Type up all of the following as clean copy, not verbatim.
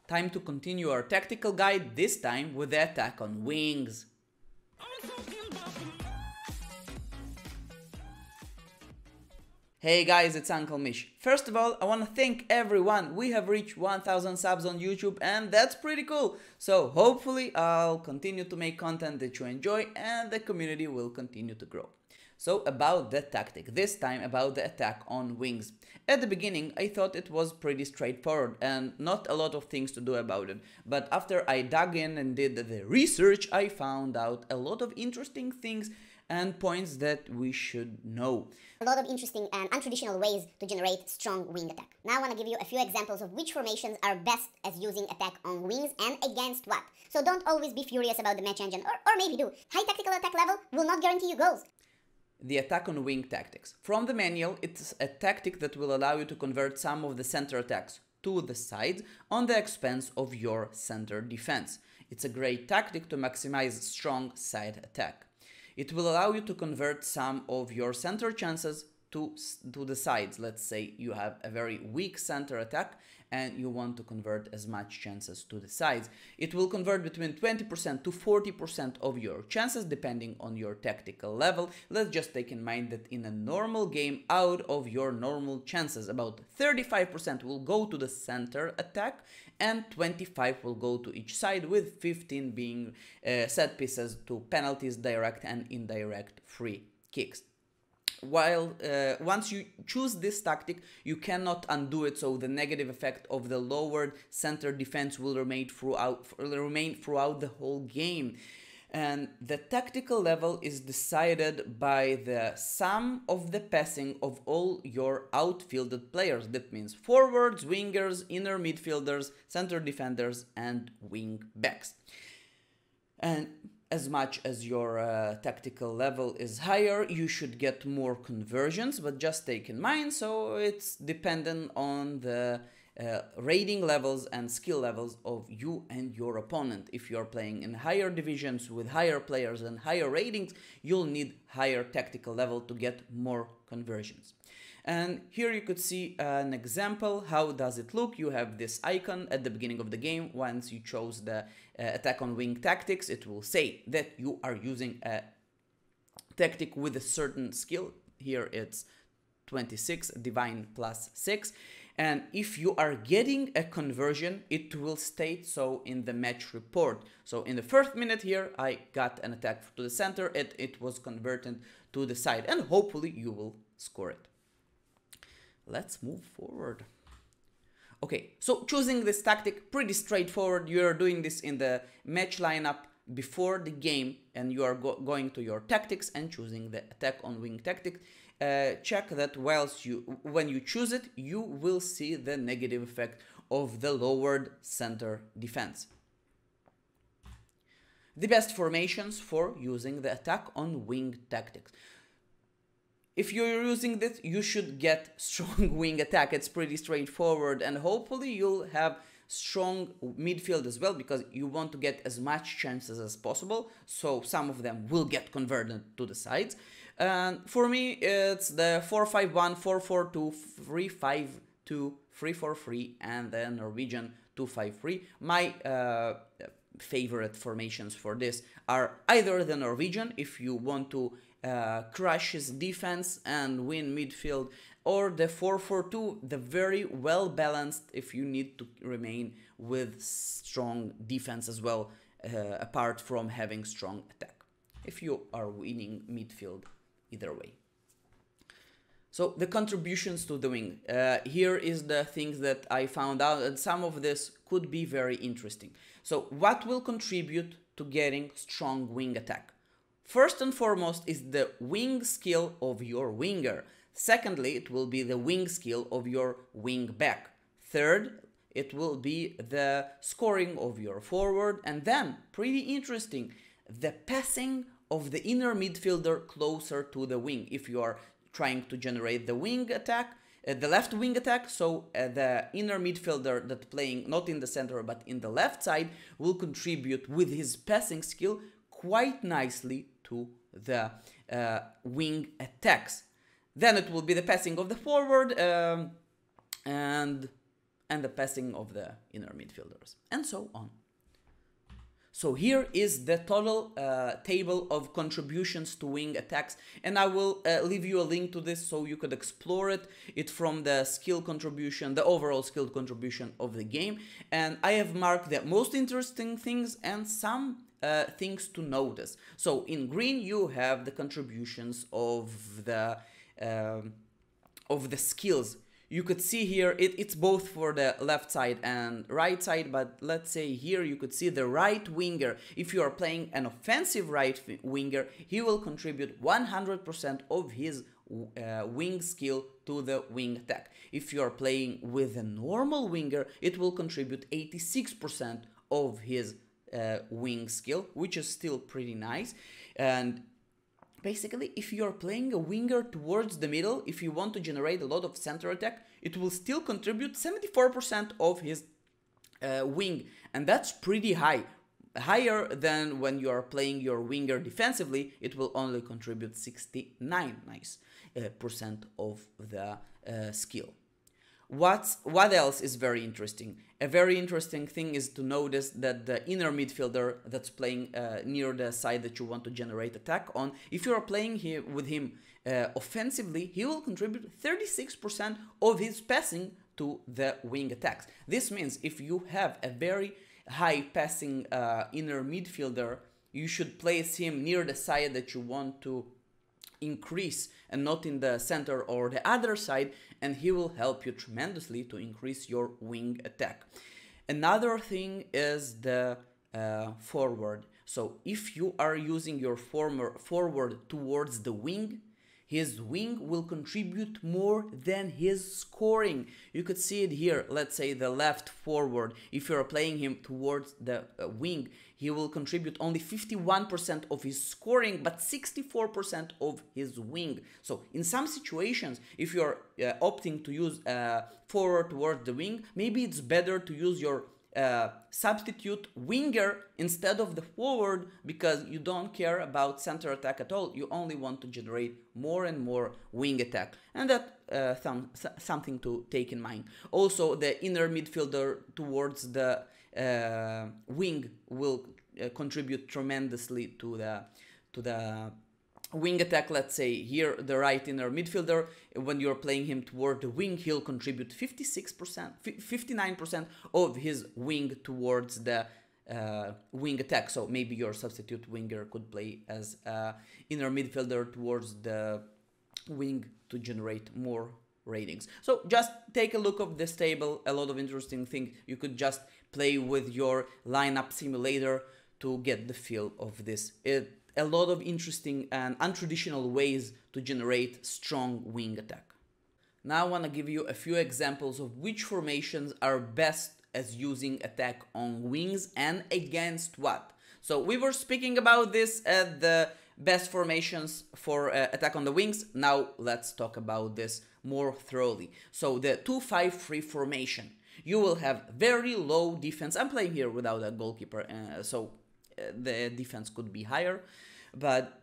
Time to continue our tactical guide, this time with the attack on wings. Hey guys, it's Uncle Mish. First of all, I want to thank everyone. We have reached 1000 subs on YouTube and that's pretty cool. So hopefully I'll continue to make content that you enjoy and the community will continue to grow. So about the tactic, this time about the attack on wings. At the beginning I thought it was pretty straightforward and not a lot of things to do about it. But after I dug in and did the research, I found out a lot of interesting things and points that we should know. A lot of interesting and untraditional ways to generate strong wing attack. Now I want to give you a few examples of which formations are best as using attack on wings and against what. So don't always be furious about the match engine, or maybe do. High tactical attack level will not guarantee you goals. The attack on wing tactics. From the manual, it's a tactic that will allow you to convert some of the center attacks to the sides on the expense of your center defense. It's a great tactic to maximize strong side attack. It will allow you to convert some of your center chances to the sides. Let's say you have a very weak center attack and you want to convert as much chances to the sides. It will convert between 20% to 40% of your chances depending on your tactical level. Let's just take in mind that in a normal game, out of your normal chances, about 35% will go to the center attack and 25% will go to each side, with 15 being set pieces to penalties, direct and indirect free kicks. While once you choose this tactic, you cannot undo it, so the negative effect of the lowered center defense will remain throughout the whole game. And the tactical level is decided by the sum of the passing of all your outfielded players. That means forwards, wingers, inner midfielders, center defenders and wing backs. And as much as your tactical level is higher, you should get more conversions, but just take in mind, so it's dependent on the rating levels and skill levels of you and your opponent. If you're playing in higher divisions with higher players and higher ratings, you'll need higher tactical level to get more conversions. And here you could see an example. How does it look? You have this icon at the beginning of the game. Once you chose the attack on wing tactics, it will say that you are using a tactic with a certain skill. Here it's 26, divine plus 6. And if you are getting a conversion, it will state so in the match report. So in the first minute here, I got an attack to the center, it was converted to the side, and hopefully you will score it. Let's move forward. Okay, so choosing this tactic, pretty straightforward. You are doing this in the match lineup before the game, and you are going to your tactics and choosing the attack on wing tactic. Check that when you choose it, you will see the negative effect of the lowered center defense. The best formations for using the attack on wing tactics. If you're using this, you should get strong wing attack. It's pretty straightforward, and hopefully you'll have strong midfield as well, because you want to get as much chances as possible, so some of them will get converted to the sides. And for me, it's the 4-5-1, 4-4-2, 3-5-2, 3-4-3, and the Norwegian 2-5-3. My favorite formations for this are either the Norwegian, if you want to crush his defense and win midfield, or the 4-4-2, the very well balanced if you need to remain with strong defense as well, apart from having strong attack, if you are winning midfield either way. So the contributions to the wing, here is the things that I found out, and some of this could be very interesting. So what will contribute to getting strong wing attack? First and foremost is the wing skill of your winger. Secondly, it will be the wing skill of your wing back. Third, it will be the scoring of your forward. And then, pretty interesting, the passing of the inner midfielder closer to the wing. If you are trying to generate the wing attack, the left wing attack, so the inner midfielder that playing not in the center but in the left side will contribute with his passing skill quite nicely to the wing attacks. Then it will be the passing of the forward, and and the passing of the inner midfielders, and so on. So here is the total table of contributions to wing attacks, and I will leave you a link to this so you could explore it. It's from the skill contribution, the overall skill contribution of the game, and I have marked the most interesting things and some things to notice. So in green you have the contributions of the skills. You could see here it's both for the left side and right side, but let's say here you could see the right winger. If you are playing an offensive right winger, he will contribute 100% of his wing skill to the wing attack. If you are playing with a normal winger, it will contribute 86% of his wing skill, which is still pretty nice. And basically, if you're playing a winger towards the middle, if you want to generate a lot of center attack, it will still contribute 74% of his wing, and that's pretty high. Higher than when you are playing your winger defensively, it will only contribute 69% of the skill. What else is very interesting? A very interesting thing is to notice that the inner midfielder that's playing near the side that you want to generate attack on, if you are playing here with him offensively, he will contribute 36% of his passing to the wing attacks. This means if you have a very high passing inner midfielder, you should place him near the side that you want to increase and not in the center or the other side, and he will help you tremendously to increase your wing attack. Another thing is the forward. So if you are using your forward towards the wing, his wing will contribute more than his scoring. You could see it here. Let's say the left forward. If you're playing him towards the wing, he will contribute only 51% of his scoring, but 64% of his wing. So in some situations, if you're opting to use forward towards the wing, maybe it's better to use your substitute winger instead of the forward, because you don't care about center attack at all. You only want to generate more and more wing attack, and that something to take in mind. Also, the inner midfielder towards the wing will contribute tremendously to the wing attack. Let's say here the right inner midfielder, when you're playing him toward the wing, he'll contribute 59% of his wing towards the wing attack. So maybe your substitute winger could play as inner midfielder towards the wing to generate more ratings. So just take a look of this table. A lot of interesting things. You could just play with your lineup simulator to get the feel of this. A lot of interesting and untraditional ways to generate strong wing attack. Now I want to give you a few examples of which formations are best as using attack on wings and against what. So we were speaking about this at the best formations for attack on the wings. Now let's talk about this more thoroughly. So the 2-5-3 formation. You will have very low defense. I'm playing here without a goalkeeper, so the defense could be higher, but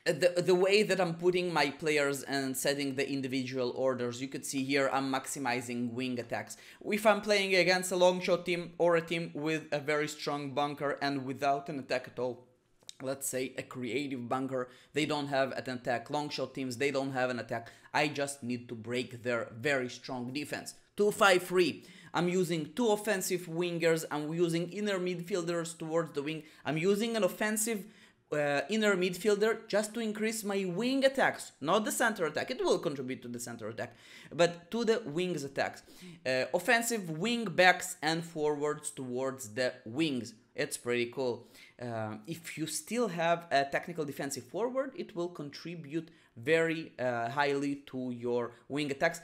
the way that I'm putting my players and setting the individual orders, you could see here I'm maximizing wing attacks. If I'm playing against a long shot team or a team with a very strong bunker and without an attack at all, let's say a creative bunker, they don't have an attack. Long shot teams, they don't have an attack. I just need to break their very strong defense. 2-5-3. I'm using two offensive wingers. I'm using inner midfielders towards the wing. I'm using an offensive inner midfielder just to increase my wing attacks, not the center attack. It will contribute to the center attack, but to the wings attacks. Offensive wing backs and forwards towards the wings. It's pretty cool. If you still have a technical defensive forward, it will contribute very highly to your wing attacks.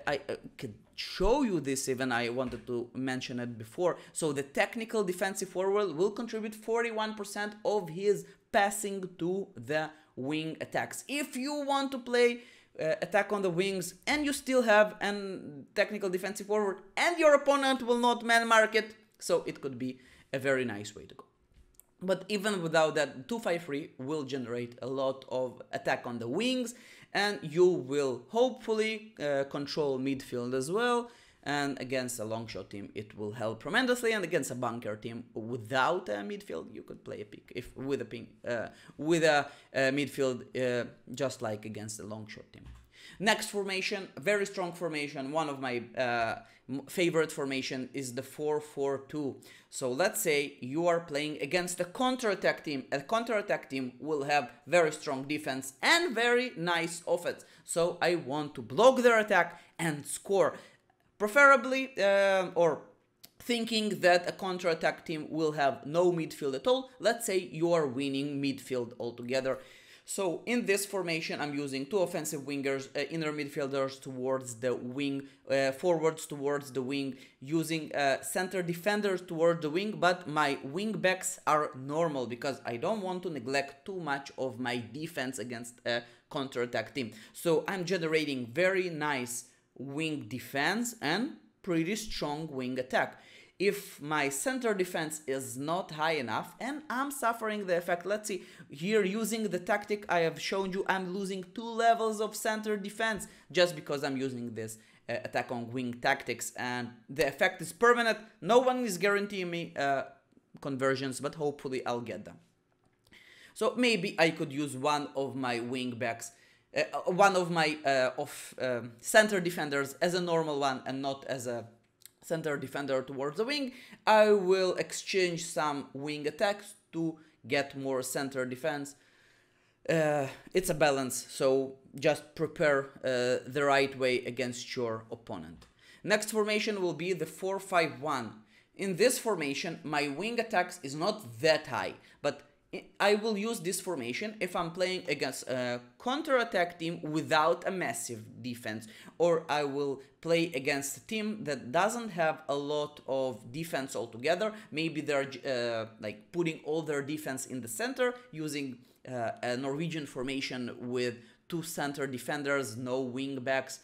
I could show you this even. I wanted to mention it before. So the technical defensive forward will contribute 41% of his passing to the wing attacks. If you want to play attack on the wings and you still have a technical defensive forward and your opponent will not man mark it, so it could be a very nice way to go. But even without that, 2-5-3 will generate a lot of attack on the wings, and you will hopefully control midfield as well. and against a long shot team it will help tremendously, and against a bunker team without a midfield you could play a pick if with a ping with a midfield just like against a long shot team. Next formation, very strong formation, one of my favorite formation is the 4-4-2. So let's say you are playing against a counter-attack team. A counter-attack team will have very strong defense and very nice offense. So I want to block their attack and score. Preferably, or thinking that a counter-attack team will have no midfield at all. Let's say you are winning midfield altogether. So in this formation, I'm using two offensive wingers, inner midfielders towards the wing, forwards towards the wing, using center defenders towards the wing, but my wing backs are normal because I don't want to neglect too much of my defense against a counter-attack team. So I'm generating very nice wing defense and pretty strong wing attack. If my center defense is not high enough and I'm suffering the effect, let's see, here using the tactic I have shown you, I'm losing 2 levels of center defense just because I'm using this attack on wing tactics, and the effect is permanent. No one is guaranteeing me conversions, but hopefully I'll get them. So maybe I could use one of my wing backs, one of my center defenders as a normal one and not as a center defender towards the wing. I will exchange some wing attacks to get more center defense. It's a balance, so just prepare the right way against your opponent. Next formation will be the 4-5-1. In this formation, my wing attacks is not that high, but I will use this formation if I'm playing against a counter-attack team without a massive defense, or I will play against a team that doesn't have a lot of defense altogether. Maybe they're like putting all their defense in the center, using a Norwegian formation with 2 center defenders, no wing backs.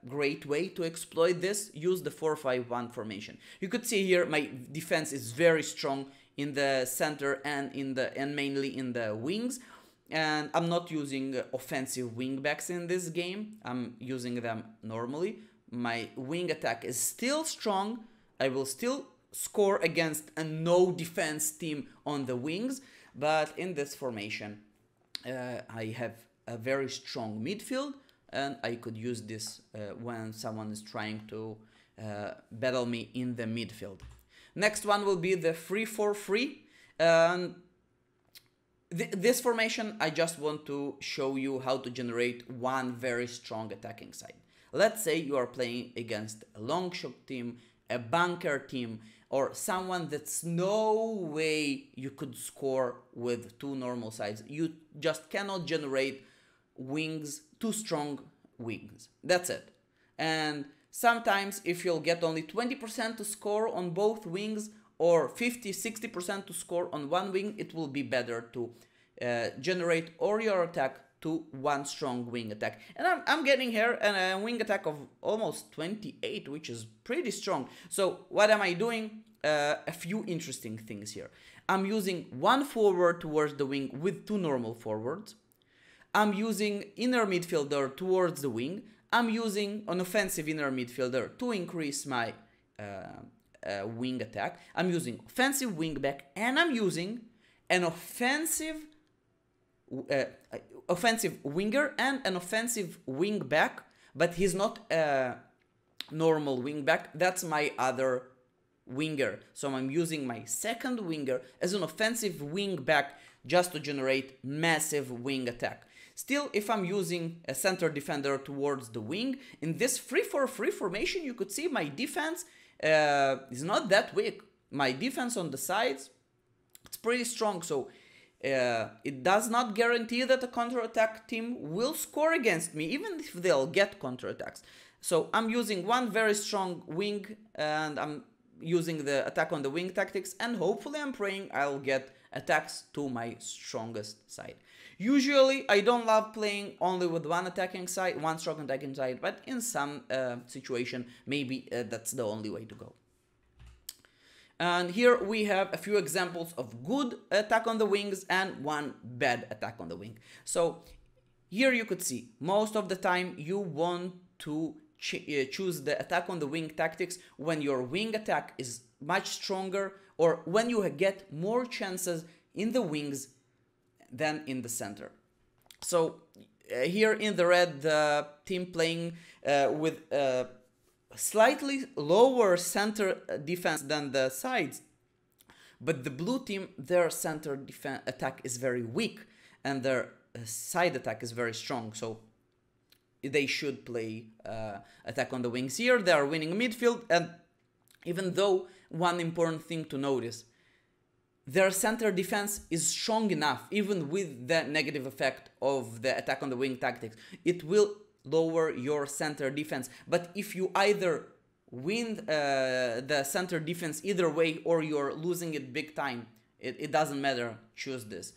Great way to exploit this, use the 4-5-1 formation. You could see here my defense is very strong in the center and mainly in the wings, and I'm not using offensive wing backs in this game. I'm using them normally. My wing attack is still strong. I will still score against a no defense team on the wings, but in this formation I have a very strong midfield, and I could use this when someone is trying to battle me in the midfield. Next one will be the 3-4-3. This formation, I just want to show you how to generate one very strong attacking side. Let's say you are playing against a long shot team, a bunker team, or someone that's no way you could score with 2 normal sides. You just cannot generate wings, 2 strong wings. That's it. And sometimes if you'll get only 20% to score on both wings or 50-60% to score on one wing, it will be better to generate all your attack to 1 strong wing attack. And I'm getting here a wing attack of almost 28, which is pretty strong. So what am I doing? A few interesting things here. I'm using 1 forward towards the wing with 2 normal forwards. I'm using inner midfielder towards the wing. I'm using an offensive inner midfielder to increase my wing attack. I'm using offensive wing back, and I'm using an offensive winger and an offensive wing back, but he's not a normal wing back. That's my other winger. So I'm using my second winger as an offensive wing back just to generate massive wing attack. Still, if I'm using a center defender towards the wing, in this 3-4-3 formation, you could see my defense is not that weak. My defense on the sides, it's pretty strong. So it does not guarantee that a counter-attack team will score against me, even if they'll get counter-attacks. So I'm using 1 very strong wing, and I'm using the attack on the wing tactics, and hopefully I'm praying I'll get attacks to my strongest side. Usually I don't love playing only with 1 attacking side, 1 strong attacking side, but in some situation maybe that's the only way to go. And here we have a few examples of good attack on the wings and 1 bad attack on the wing. So here you could see most of the time you want to choose the attack on the wing tactics when your wing attack is much stronger, or when you get more chances in the wings than in the center. So here in the red, the team playing with slightly lower center defense than the sides, but the blue team, their center attack is very weak and their side attack is very strong, so they should play attack on the wings here. They are winning midfield, and even though one important thing to notice, their center defense is strong enough, even with the negative effect of the attack on the wing tactics. It will lower your center defense, but if you either win the center defense either way or you're losing it big time, it doesn't matter, choose this.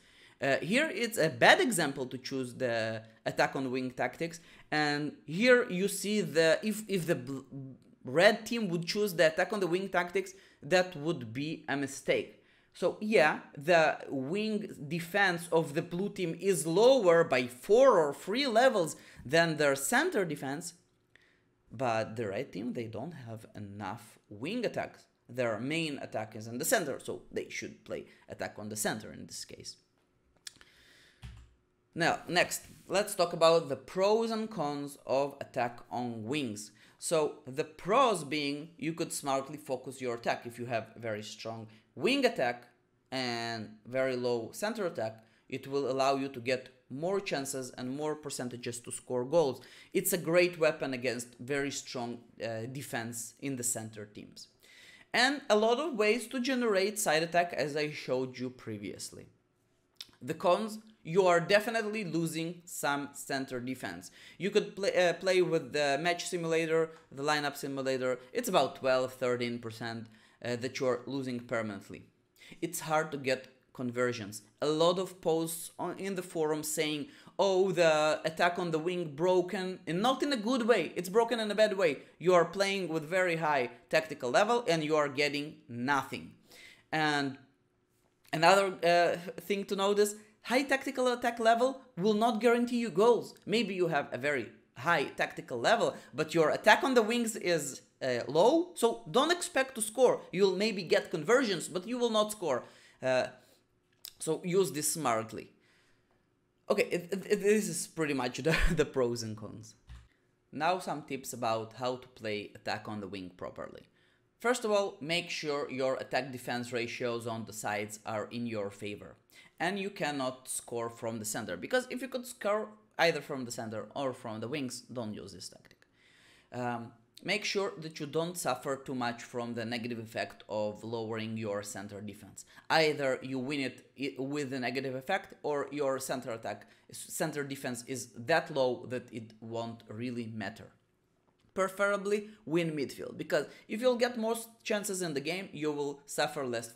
Here it's a bad example to choose the attack on wing tactics, and here you see if the red team would choose the attack on the wing tactics, that would be a mistake. So yeah, the wing defense of the blue team is lower by 4 or 3 levels than their center defense, but the red team, they don't have enough wing attacks. Their main attack is in the center, so they should play attack on the center in this case. Now, next, let's talk about the pros and cons of attack on wings. So the pros being, you could smartly focus your attack. If you have very strong wing attack and very low center attack, it will allow you to get more chances and more percentages to score goals. It's a great weapon against very strong defense in the center teams. And a lot of ways to generate side attack, as I showed you previously. The cons, you are definitely losing some center defense. You could play with the match simulator, the lineup simulator. It's about 12-13% that you're losing permanently. It's hard to get conversions. A lot of posts in the forum saying, oh, the attack on the wing broken, and not in a good way. It's broken in a bad way. You are playing with very high tactical level and you are getting nothing. And another thing to notice, high tactical attack level will not guarantee you goals. Maybe you have a very high tactical level, but your attack on the wings is low, so don't expect to score. You'll maybe get conversions, but you will not score. So use this smartly. Okay, this is pretty much the pros and cons. Now some tips about how to play attack on the wing properly. First of all, make sure your attack-defense ratios on the sides are in your favor. And you cannot score from the center, because if you could score either from the center or from the wings, don't use this tactic. Make sure that you don't suffer too much from the negative effect of lowering your center defense. Either you win it with a negative effect, or your center defense is that low that it won't really matter. Preferably win midfield, because if you'll get most chances in the game, you will suffer less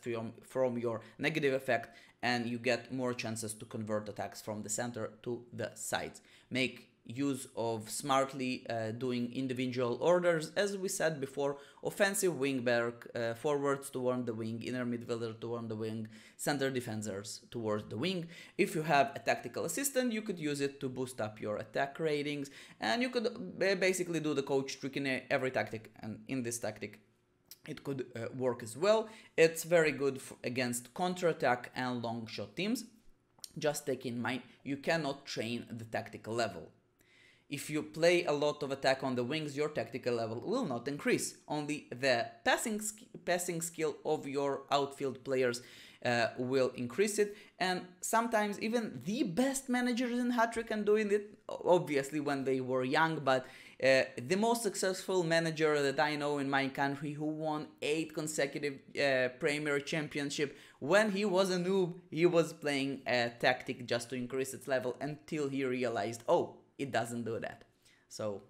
from your negative effect, and you get more chances to convert attacks from the center to the sides. Make use of smartly doing individual orders, as we said before: offensive wingback, forwards toward the wing, inner midfielder toward the wing, center defenders towards the wing. If you have a tactical assistant, you could use it to boost up your attack ratings, and you could basically do the coach trick in every tactic, and in this tactic it could work as well. It's very good against counter-attack and long shot teams. Just take in mind, you cannot train the tactical level. If you play a lot of attack on the wings, your tactical level will not increase. Only the passing skill of your outfield players will increase it. And sometimes even the best managers in Hattrick can doing it, obviously when they were young, but the most successful manager that I know in my country, who won 8 consecutive Premier Championship, when he was a noob, he was playing a tactic just to increase its level until he realized, oh, it doesn't do that. So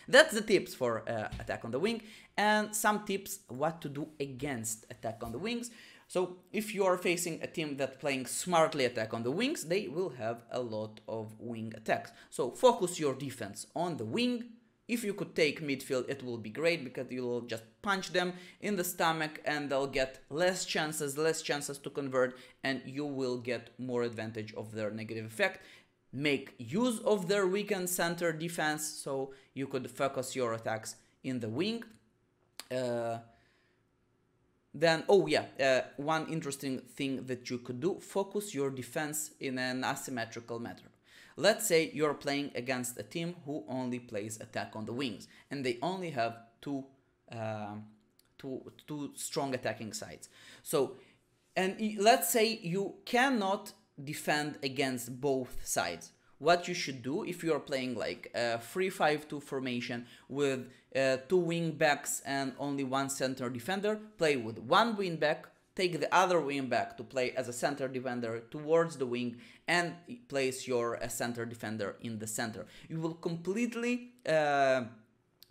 that's the tips for attack on the wing, and some tips what to do against attack on the wings. So if you are facing a team that's playing smartly attack on the wings, they will have a lot of wing attacks. So focus your defense on the wing. If you could take midfield, it will be great, because you will just punch them in the stomach and they'll get less chances to convert, and you will get more advantage of their negative effect. make use of their weakened center defense, so you could focus your attacks in the wing. Then, one interesting thing that you could do, focus your defense in an asymmetrical manner. Let's say you're playing against a team who only plays attack on the wings, and they only have two strong attacking sides. So, and let's say you cannot defend against both sides. What you should do, if you are playing like a 3-5-2 formation with 2 wing backs and only 1 center defender, play with 1 wing back, take the other wing back to play as a center defender towards the wing, and place your center defender in the center. You will completely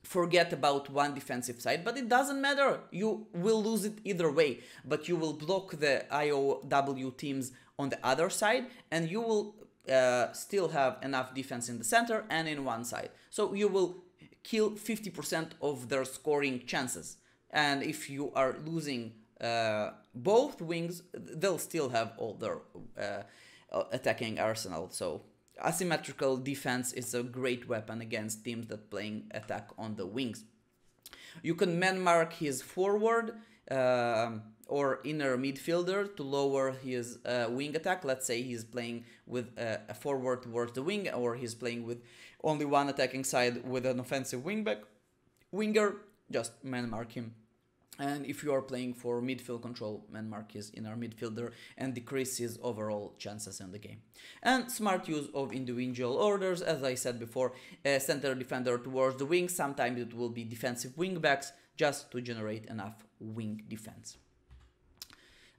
forget about one defensive side, but it doesn't matter. You will lose it either way, but you will block the IOW teams on the other side, and you will still have enough defense in the center and in one side. So you will kill 50% of their scoring chances. And if you are losing both wings, they'll still have all their attacking arsenal. So asymmetrical defense is a great weapon against teams that playing attack on the wings. You can man mark his forward or inner midfielder to lower his wing attack. Let's say he's playing with a forward towards the wing, or he's playing with only one attacking side with an offensive winger, just man mark him. And if you are playing for midfield control, man mark his inner midfielder and decrease his overall chances in the game. And smart use of individual orders, as I said before, center defender towards the wing, sometimes it will be defensive wing backs, just to generate enough wing defense.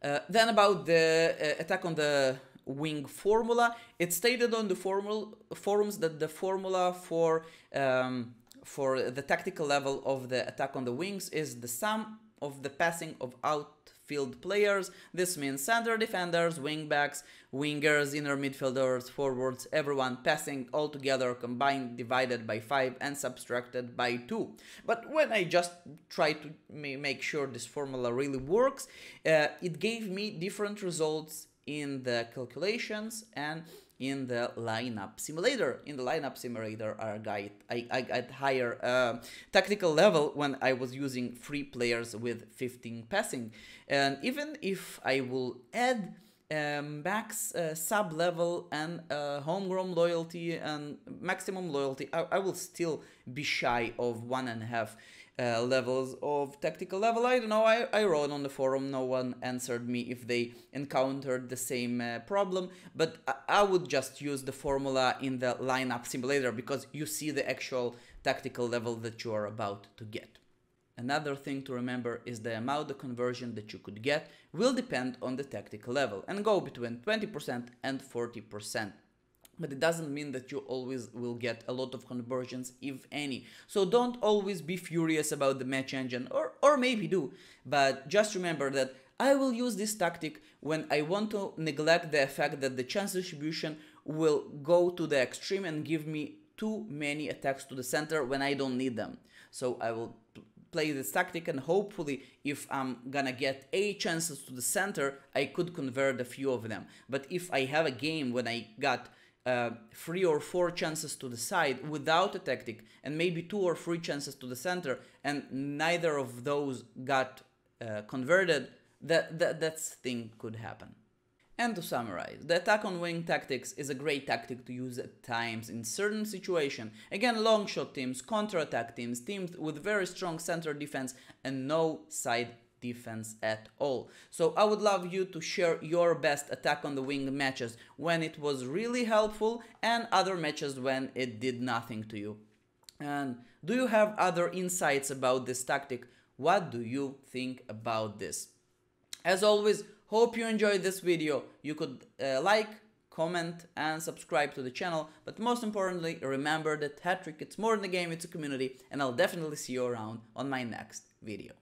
Then about the attack on the wing formula, it's stated on the forums that the formula for the tactical level of the attack on the wings is the sum of the passing of outfield players. This means center defenders, wing backs, wingers, inner midfielders, forwards, everyone passing all together, combined, divided by 5 and subtracted by 2. But when I just try to make sure this formula really works, it gave me different results in the calculations and in the lineup simulator. In the lineup simulator, I got higher tactical level when I was using 3 players with 15 passing. And even if I will add max sub level and homegrown loyalty and maximum loyalty, I will still be shy of 1.5 levels of tactical level. I don't know, I wrote on the forum, no one answered me if they encountered the same problem, but I would just use the formula in the lineup simulator because you see the actual tactical level that you are about to get. Another thing to remember is the amount of conversion that you could get will depend on the tactical level and go between 20% and 40%. But it doesn't mean that you always will get a lot of conversions, if any. So don't always be furious about the match engine, or maybe do. But just remember that I will use this tactic when I want to neglect the fact that the chance distribution will go to the extreme and give me too many attacks to the center when I don't need them. So I will play this tactic, and hopefully if I'm gonna get 8 chances to the center, I could convert a few of them. But if I have a game when I got 3 or 4 chances to the side without a tactic, and maybe 2 or 3 chances to the center, and neither of those got converted, that thing could happen. And to summarize, the attack on wing tactics is a great tactic to use at times in certain situations. Again, long shot teams, counter-attack teams, teams with very strong center defense and no side defense at all. So I would love you to share your best attack on the wing matches when it was really helpful and other matches when it did nothing to you. And do you have other insights about this tactic? What do you think about this? As always, hope you enjoyed this video. You could like, comment and subscribe to the channel, but most importantly, remember that Hattrick, it's more than a game, it's a community, and I'll definitely see you around on my next video.